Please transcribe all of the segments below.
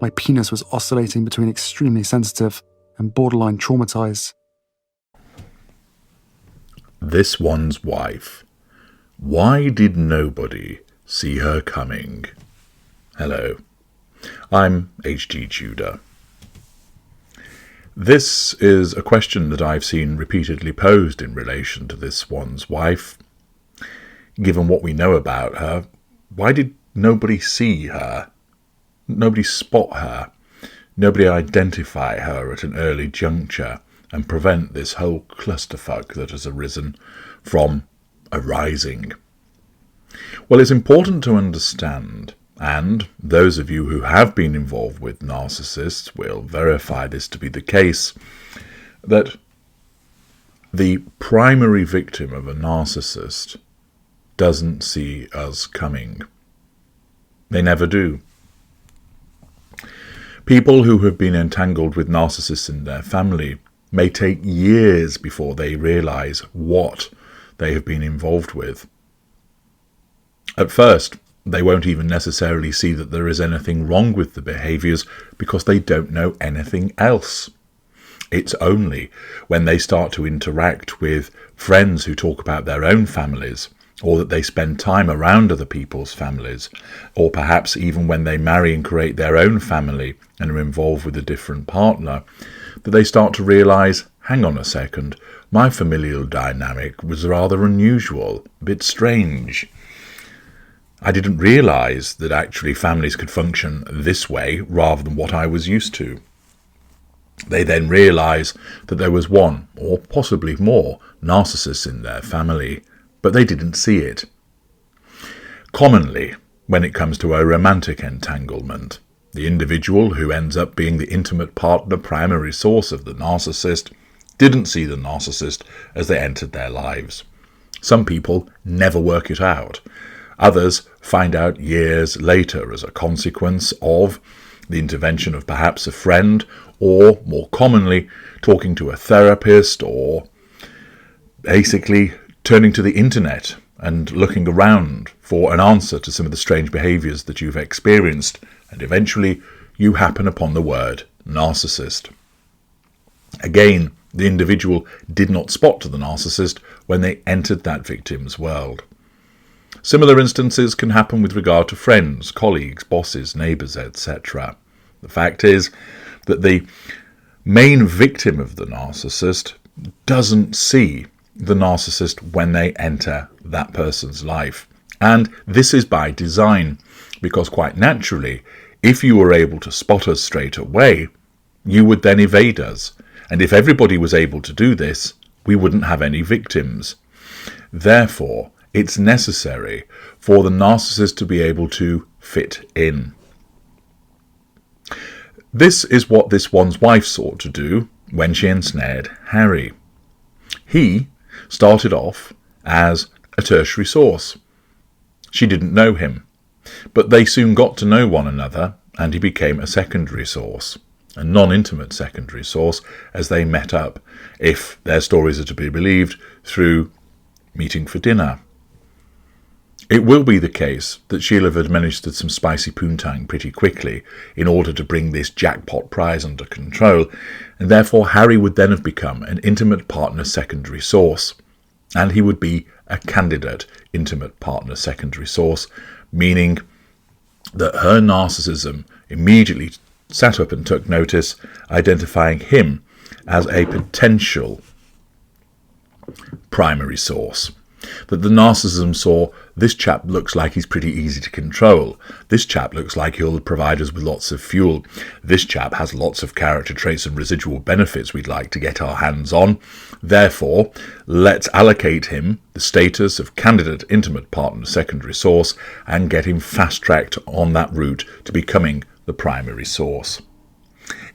My penis was oscillating between extremely sensitive and borderline traumatized. This one's wife. Why did nobody see her coming? Hello, I'm H.G. Tudor. This is a question that I've seen repeatedly posed in relation to this one's wife. Given what we know about her, why did nobody see her? Nobody spot her? Nobody identify her at an early juncture and prevent this whole clusterfuck that has arisen from arising? Well, it's important to understand, and those of you who have been involved with narcissists will verify this to be the case, that the primary victim of a narcissist doesn't see us coming. They never do. People who have been entangled with narcissists in their family may take years before they realise what they have been involved with. At first, they won't even necessarily see that there is anything wrong with the behaviours because they don't know anything else. It's only when they start to interact with friends who talk about their own families, or that they spend time around other people's families, or perhaps even when they marry and create their own family and are involved with a different partner, that they start to realise, hang on a second, my familial dynamic was rather unusual, a bit strange. I didn't realise that actually families could function this way rather than what I was used to. They then realise that there was one, or possibly more, narcissists in their family, but they didn't see it. Commonly, when it comes to a romantic entanglement, the individual who ends up being the intimate partner primary source of the narcissist didn't see the narcissist as they entered their lives. Some people never work it out. Others find out years later as a consequence of the intervention of perhaps a friend, or more commonly talking to a therapist, or basically turning to the internet and looking around for an answer to some of the strange behaviours that you've experienced, and eventually you happen upon the word narcissist. Again, the individual did not spot the narcissist when they entered that victim's world. Similar instances can happen with regard to friends, colleagues, bosses, neighbours, etc. The fact is that the main victim of the narcissist doesn't see the narcissist when they enter that person's life. And this is by design, because quite naturally, if you were able to spot us straight away, you would then evade us. And if everybody was able to do this, we wouldn't have any victims. Therefore, it's necessary for the narcissist to be able to fit in. This is what this one's wife sought to do when she ensnared Harry. He started off as a tertiary source. She didn't know him, but they soon got to know one another, and he became a secondary source, a non-intimate secondary source, as they met up, if their stories are to be believed, through meeting for dinner. It will be the case that she'll have administered some spicy poontang pretty quickly in order to bring this jackpot prize under control, and therefore Harry would then have become an intimate partner secondary source, and he would be a candidate intimate partner secondary source, meaning that her narcissism immediately sat up and took notice, identifying him as a potential primary source. That the narcissism saw, this chap looks like he's pretty easy to control. This chap looks like he'll provide us with lots of fuel. This chap has lots of character traits and residual benefits we'd like to get our hands on. Therefore, let's allocate him the status of candidate intimate partner secondary source and get him fast-tracked on that route to becoming the primary source.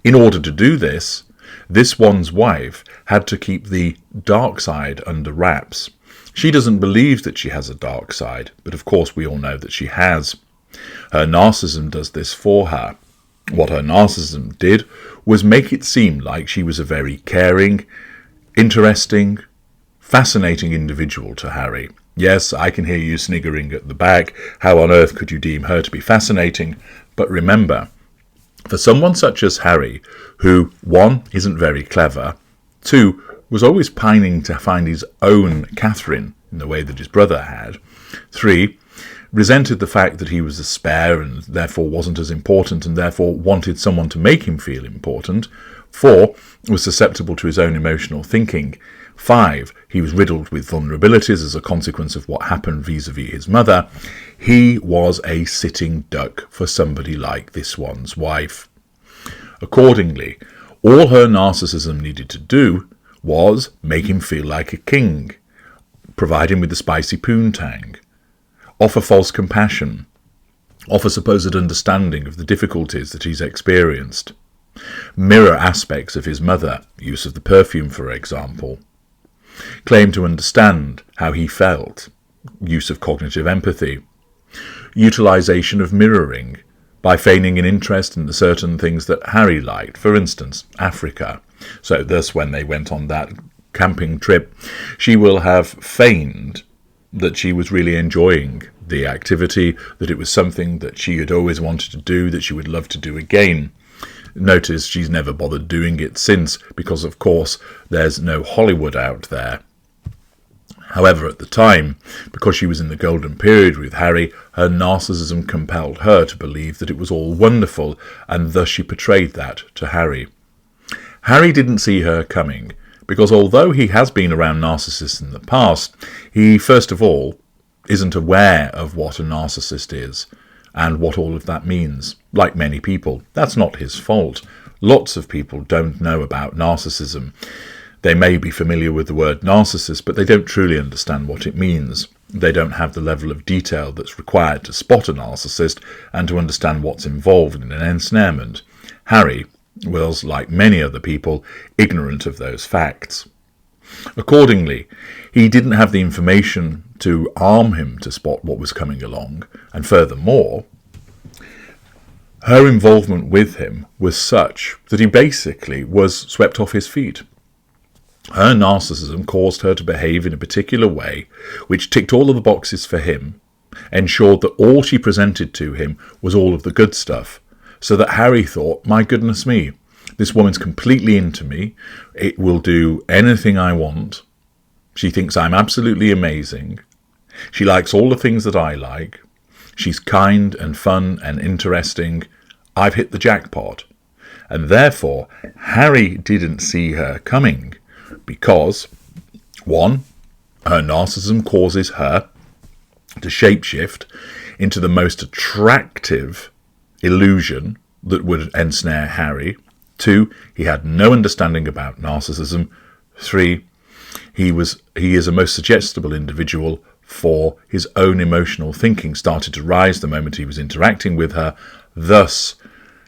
In order to do this, this one's wife had to keep the dark side under wraps. She doesn't believe that she has a dark side, but of course we all know that she has. Her narcissism does this for her. What her narcissism did was make it seem like she was a very caring, interesting, fascinating individual to Harry. Yes, I can hear you sniggering at the back. How on earth could you deem her to be fascinating? But remember, For someone such as Harry, who, 1, isn't very clever, 2, was always pining to find his own Catherine in the way that his brother had, 3, resented the fact that he was a spare and therefore wasn't as important and therefore wanted someone to make him feel important, 4, was susceptible to his own emotional thinking, 5, he was riddled with vulnerabilities as a consequence of what happened vis-à-vis his mother. He was a sitting duck for somebody like this one's wife. Accordingly, all her narcissism needed to do was make him feel like a king, provide him with the spicy poontang, offer false compassion, offer supposed understanding of the difficulties that he's experienced, mirror aspects of his mother, use of the perfume for example, claim to understand how he felt, use of cognitive empathy, utilization of mirroring by feigning an interest in the certain things that Harry liked, for instance, Africa. So thus when they went on that camping trip, she will have feigned that she was really enjoying the activity, that it was something that she had always wanted to do, that she would love to do again. Notice she's never bothered doing it since, because of course there's no Hollywood out there. However, at the time, because she was in the golden period with Harry, her narcissism compelled her to believe that it was all wonderful, and thus she portrayed that to Harry. Harry didn't see her coming, because although he has been around narcissists in the past, he first of all isn't aware of what a narcissist is and what all of that means. Like many people, that's not his fault. Lots of people don't know about narcissism. They may be familiar with the word narcissist, but they don't truly understand what it means. They don't have the level of detail that's required to spot a narcissist and to understand what's involved in an ensnarement. Harry was, like many other people, ignorant of those facts. Accordingly, he didn't have the information to arm him to spot what was coming along, and furthermore, her involvement with him was such that he basically was swept off his feet. Her narcissism caused her to behave in a particular way, which ticked all of the boxes for him, ensured that all she presented to him was all of the good stuff, so that Harry thought, my goodness me, this woman's completely into me, it will do anything I want, she thinks I'm absolutely amazing, she likes all the things that I like, she's kind and fun and interesting, I've hit the jackpot. And therefore, Harry didn't see her coming, because, 1, her narcissism causes her to shapeshift into the most attractive illusion that would ensnare Harry. 2, he had no understanding about narcissism. 3, he is a most suggestible individual, for his own emotional thinking started to rise the moment he was interacting with her, thus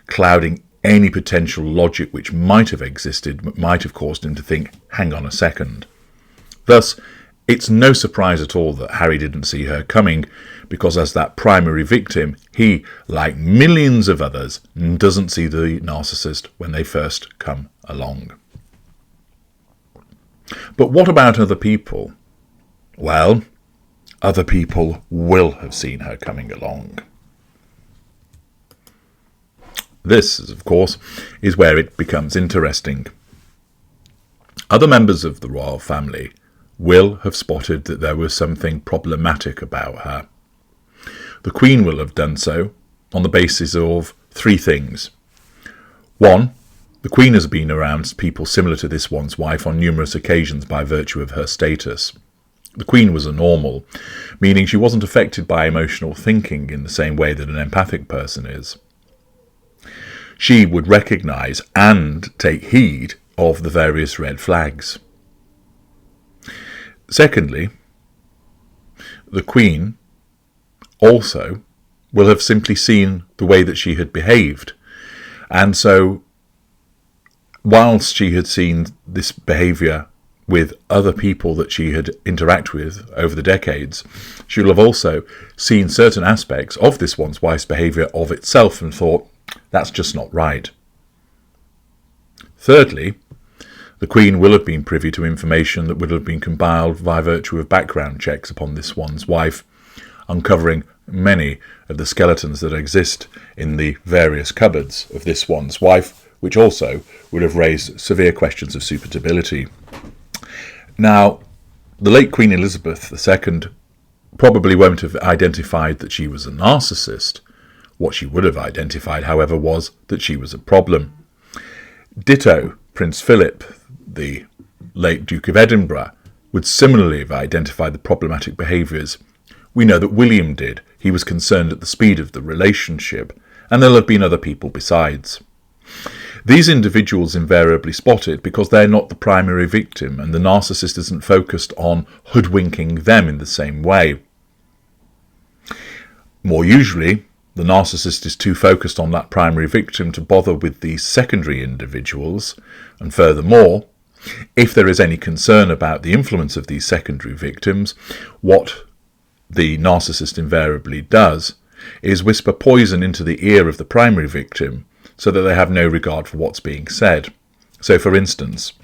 clouding any potential logic which might have existed, but might have caused him to think, hang on a second. Thus, it's no surprise at all that Harry didn't see her coming, because as that primary victim, he, like millions of others, doesn't see the narcissist when they first come along. But what about other people? Well, other people will have seen her coming along. This, of course, is where it becomes interesting. Other members of the royal family will have spotted that there was something problematic about her. The Queen will have done so on the basis of 3 things. 1, the Queen has been around people similar to this one's wife on numerous occasions by virtue of her status. The Queen was a normal, meaning she wasn't affected by emotional thinking in the same way that an empathic person is. She would recognise and take heed of the various red flags. Secondly, the Queen also will have simply seen the way that she had behaved. And so, whilst she had seen this behaviour with other people that she had interacted with over the decades, she will have also seen certain aspects of this one's wife's behaviour of itself and thought, that's just not right. Thirdly, the Queen will have been privy to information that would have been compiled by virtue of background checks upon this one's wife, uncovering many of the skeletons that exist in the various cupboards of this one's wife, which also would have raised severe questions of suitability. Now, the late Queen Elizabeth II probably won't have identified that she was a narcissist. What she would have identified, however, was that she was a problem. Ditto, Prince Philip, the late Duke of Edinburgh, would similarly have identified the problematic behaviours. We know that William did. He was concerned at the speed of the relationship, and there'll have been other people besides. These individuals invariably spot it because they're not the primary victim, and the narcissist isn't focused on hoodwinking them in the same way. More usually, the narcissist is too focused on that primary victim to bother with these secondary individuals, and furthermore, if there is any concern about the influence of these secondary victims, what the narcissist invariably does is whisper poison into the ear of the primary victim so that they have no regard for what's being said. So, for instance,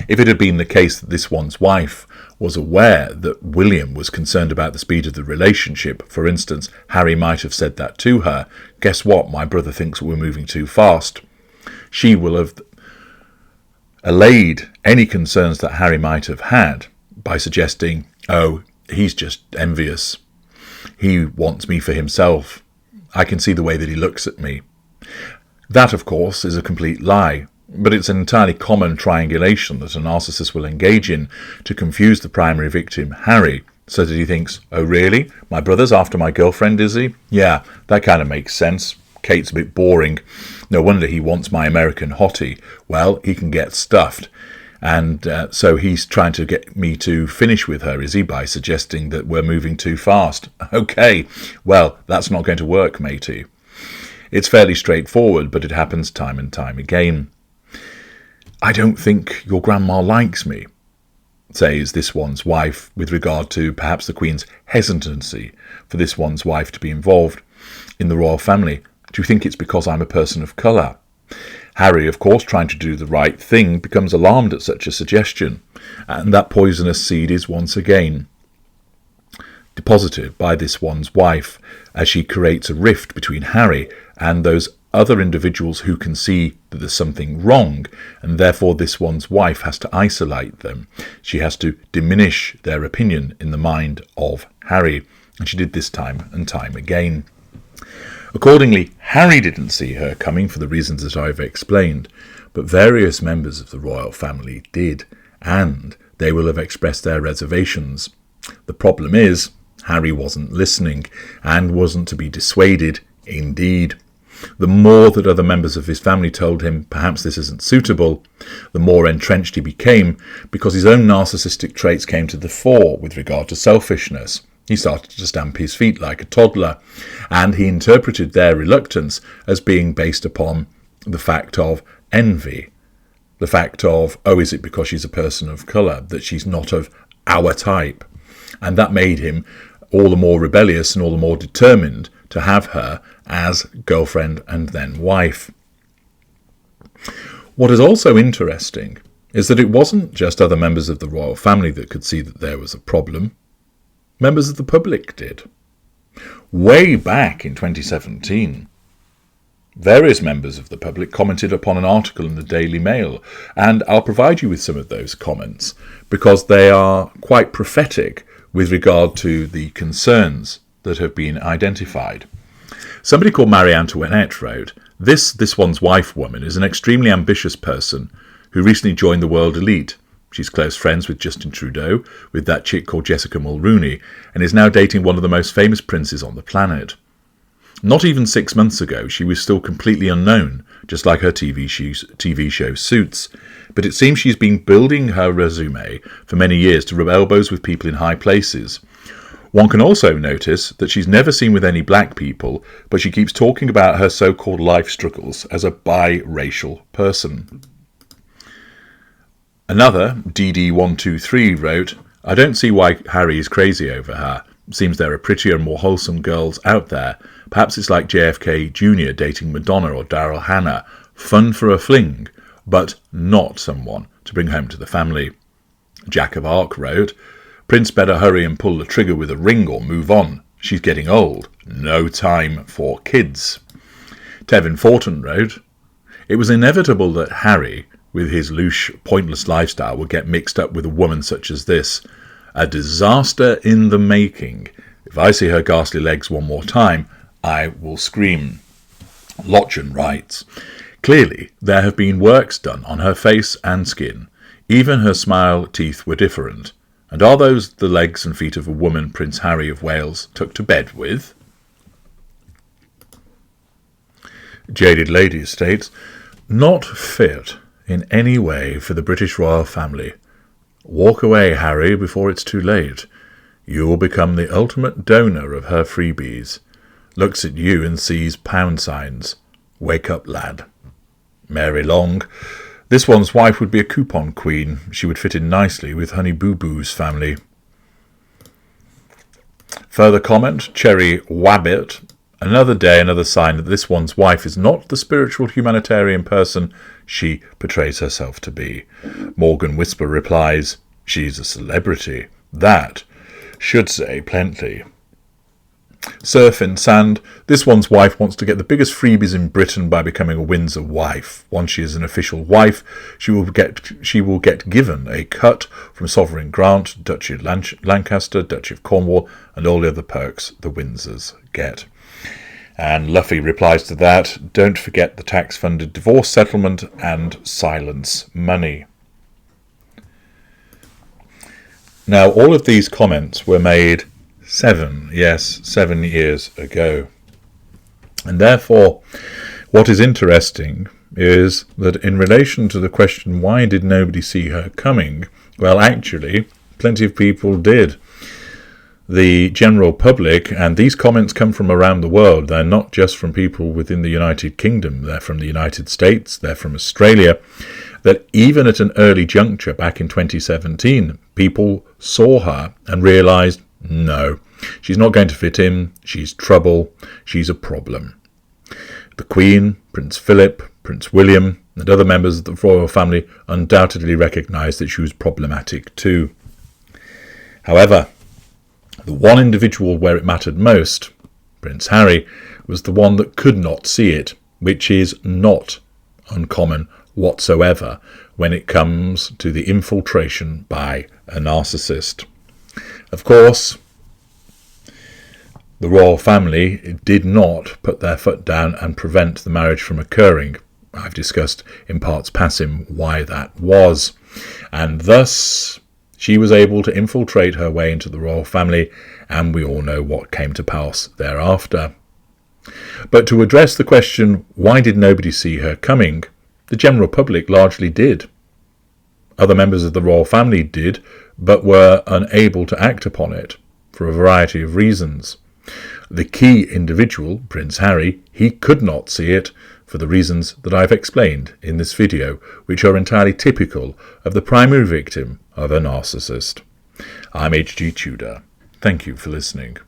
if it had been the case that this one's wife was aware that William was concerned about the speed of the relationship, for instance, Harry might have said that to her, "Guess what, my brother thinks we're moving too fast," she will have allayed any concerns that Harry might have had by suggesting, "Oh, he's just envious. He wants me for himself. I can see the way that he looks at me." That, of course, is a complete lie, but it's an entirely common triangulation that a narcissist will engage in to confuse the primary victim, Harry, so that he thinks, "Oh really? My brother's after my girlfriend, is he? Yeah, that kind of makes sense. Kate's a bit boring. No wonder he wants my American hottie. Well, he can get stuffed. And so he's trying to get me to finish with her, is he, by suggesting that we're moving too fast? Okay, well, that's not going to work, matey." It's fairly straightforward, but it happens time and time again. "I don't think your grandma likes me," says this one's wife, with regard to perhaps the Queen's hesitancy for this one's wife to be involved in the royal family. "Do you think it's because I'm a person of colour?" Harry, of course, trying to do the right thing, becomes alarmed at such a suggestion, and that poisonous seed is once again deposited by this one's wife as she creates a rift between Harry and those other individuals who can see that there's something wrong, and therefore this one's wife has to isolate them. She has to diminish their opinion in the mind of Harry, and she did this time and time again. Accordingly, Harry didn't see her coming for the reasons that I've explained, but various members of the royal family did, and they will have expressed their reservations. The problem is, Harry wasn't listening, and wasn't to be dissuaded, indeed. The more that other members of his family told him perhaps this isn't suitable, the more entrenched he became, because his own narcissistic traits came to the fore with regard to selfishness. He started to stamp his feet like a toddler, and he interpreted their reluctance as being based upon the fact of envy. The fact of, "Oh, is it because she's a person of colour, that she's not of our type?" And that made him all the more rebellious and all the more determined to have her as girlfriend and then wife. What is also interesting is that it wasn't just other members of the royal family that could see that there was a problem. Members of the public did. Way back in 2017, various members of the public commented upon an article in the Daily Mail, and I'll provide you with some of those comments because they are quite prophetic with regard to the concerns that have been identified. Somebody called Marie Antoinette wrote, This one's wife woman is an extremely ambitious person who recently joined the world elite. She's close friends with Justin Trudeau, with that chick called Jessica Mulrooney, and is now dating one of the most famous princes on the planet. Not even 6 months ago, she was still completely unknown, just like her TV show Suits. But it seems she's been building her resume for many years to rub elbows with people in high places. One can also notice that she's never seen with any black people, but she keeps talking about her so-called life struggles as a biracial person. Another, DD123, wrote, I don't see why Harry is crazy over her. Seems there are prettier and more wholesome girls out there. Perhaps it's like JFK Jr. dating Madonna or Daryl Hannah. Fun for a fling, but not someone to bring home to the family. Jack of Arc wrote, Prince better hurry and pull the trigger with a ring or move on. She's getting old. No time for kids. Tevin Fortin wrote, "It was inevitable that Harry, with his louche, pointless lifestyle, would get mixed up with a woman such as this. A disaster in the making. If I see her ghastly legs one more time, I will scream." Lochen writes, "Clearly, there have been works done on her face and skin. Even her smile teeth were different. And are those the legs and feet of a woman Prince Harry of Wales took to bed with?" Jaded Lady states, "Not fit in any way for the British royal family. Walk away, Harry, before it's too late. You will become the ultimate donor of her freebies. Looks at you and sees pound signs. Wake up, lad." Mary Long, "This one's wife would be a coupon queen. She would fit in nicely with Honey Boo Boo's family." Further comment, Cherry Wabbit, "Another day, another sign that this one's wife is not the spiritual humanitarian person she portrays herself to be." Morgan Whisper replies, "She's a celebrity. That should say plenty." Surf in Sand, "This one's wife wants to get the biggest freebies in Britain by becoming a Windsor wife. Once she is an official wife, she will get given a cut from sovereign grant, Duchy of Lancaster, Duchy of Cornwall, and all the other perks the Windsors get." And Luffy replies to that, "Don't forget the tax-funded divorce settlement and silence money." Now, all of these comments were made 7 years ago. And therefore, what is interesting is that in relation to the question, why did nobody see her coming? Well, actually, plenty of people did. The general public, and these comments come from around the world. They're not just from people within the United Kingdom. They're from the United States. They're from Australia. That even at an early juncture back in 2017, people saw her and realised, no, she's not going to fit in. She's trouble. She's a problem. The Queen, Prince Philip, Prince William, and other members of the royal family undoubtedly recognised that she was problematic too. However, the one individual where it mattered most, Prince Harry, was the one that could not see it, which is not uncommon whatsoever when it comes to the infiltration by a narcissist. Of course, the royal family did not put their foot down and prevent the marriage from occurring. I've discussed in parts passing why that was. And thus, she was able to infiltrate her way into the royal family, and we all know what came to pass thereafter. But to address the question, why did nobody see her coming? The general public largely did. Other members of the royal family did, but were unable to act upon it for a variety of reasons. The key individual, Prince Harry, he could not see it for the reasons that I've explained in this video, which are entirely typical of the primary victim of a narcissist. I'm H.G. Tudor. Thank you for listening.